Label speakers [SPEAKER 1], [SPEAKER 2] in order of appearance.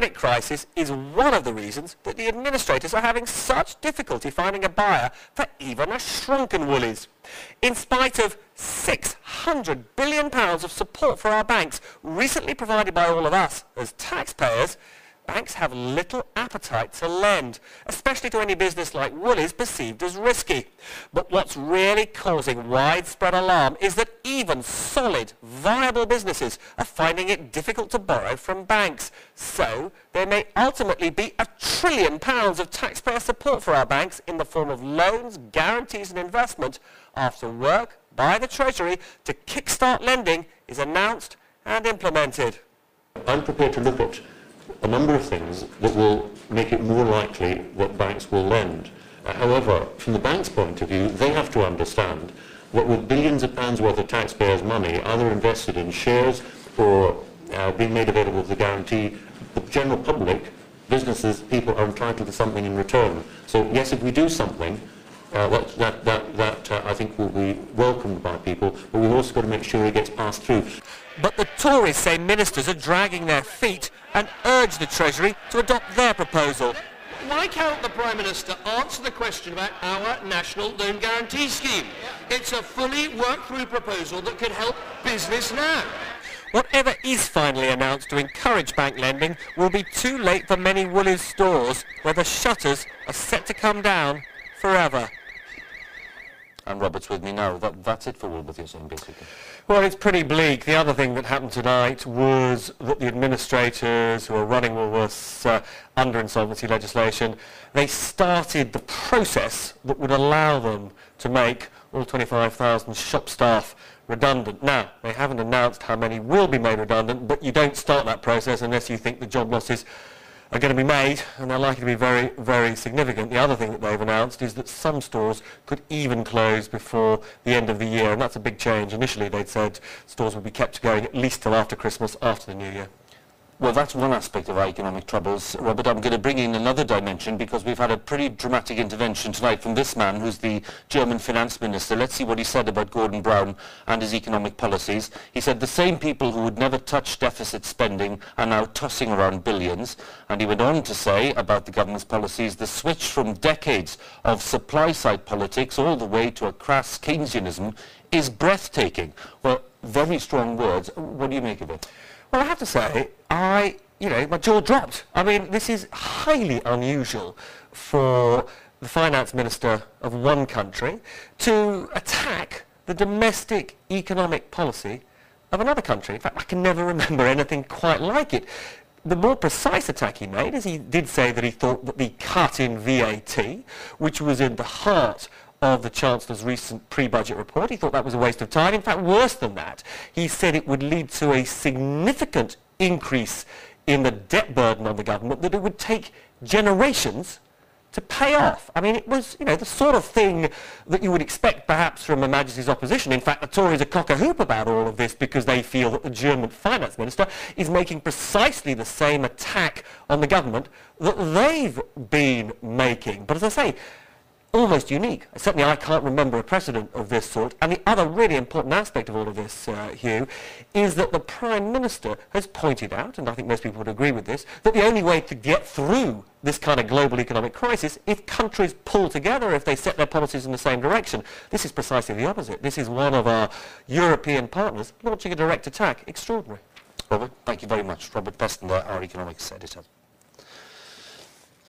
[SPEAKER 1] credit crisis is one of the reasons that the administrators are having such difficulty finding a buyer for even a shrunken Woolies. In spite of £600 billion of support for our banks recently provided by all of us as taxpayers, banks have little appetite to lend, especially to any business like Woolies perceived as risky. But what's really causing widespread alarm is that even solid, viable businesses are finding it difficult to borrow from banks. So there may ultimately be £1 trillion of taxpayer support for our banks in the form of loans, guarantees and investment after work by the Treasury to kickstart lending is announced and implemented.
[SPEAKER 2] I'm prepared to look at a number of things that will make it more likely that banks will lend. However, from the bank's point of view, they have to understand that with billions of pounds worth of taxpayers' money either invested in shares or being made available as a guarantee, the general public, businesses, people are entitled to something in return. So yes, if we do something, that I think will be welcomed by people, but we've also got to make sure it gets passed through.
[SPEAKER 1] But the Tories say ministers are dragging their feet and urge the Treasury to adopt their proposal.
[SPEAKER 3] Why can't the Prime Minister answer the question about our National Loan Guarantee Scheme? It's a fully worked-through proposal that could help business now.
[SPEAKER 1] Whatever is finally announced to encourage bank lending will be too late for many Woolies stores where the shutters are set to come down forever.
[SPEAKER 2] And Robert's with me now. That's it for Woolworth, you're saying, basically?
[SPEAKER 1] Well, it's pretty bleak. The other thing that happened tonight was that the administrators who are running Woolworths under insolvency legislation, they started the process that would allow them to make all 25,000 shop staff redundant. Now, they haven't announced how many will be made redundant, but you don't start that process unless you think the job losses are going to be made, and they're likely to be very, very significant. The other thing that they've announced is that some stores could even close before the end of the year, and that's a big change. Initially, they'd said stores would be kept going at least till after Christmas, after the New Year.
[SPEAKER 2] Well, that's one aspect of our economic troubles, Robert. I'm going to bring in another dimension because we've had a pretty dramatic intervention tonight from this man who's the German finance minister. Let's see what he said about Gordon Brown and his economic policies. He said the same people who would never touch deficit spending are now tossing around billions. And he went on to say about the government's policies, the switch from decades of supply-side politics all the way to a crass Keynesianism is breathtaking. Well, very strong words. What do you make of it?
[SPEAKER 1] Well, I have to say, my jaw dropped. I mean, this is highly unusual for the finance minister of one country to attack the domestic economic policy of another country. In fact, I can never remember anything quite like it. The more precise attack he made is he did say that he thought that the cut in VAT, which was in the heart of the Chancellor's recent pre-budget report, he thought that was a waste of time. In fact, worse than that, he said it would lead to a significant increase in the debt burden on the government that it would take generations to pay off. I mean, it was, the sort of thing that you would expect perhaps from Her Majesty's opposition. In fact, the Tories are cock-a-hoop about all of this because they feel that the German finance minister is making precisely the same attack on the government that they've been making. But as I say, almost unique. Certainly I can't remember a precedent of this sort. And the other really important aspect of all of this, Hugh, is that the Prime Minister has pointed out, and I think most people would agree with this, that the only way to get through this kind of global economic crisis, if countries pull together, if they set their policies in the same direction. This is precisely the opposite. This is one of our European partners launching a direct attack. Extraordinary.
[SPEAKER 2] Robert, thank you very much. Robert Peston, our economics editor.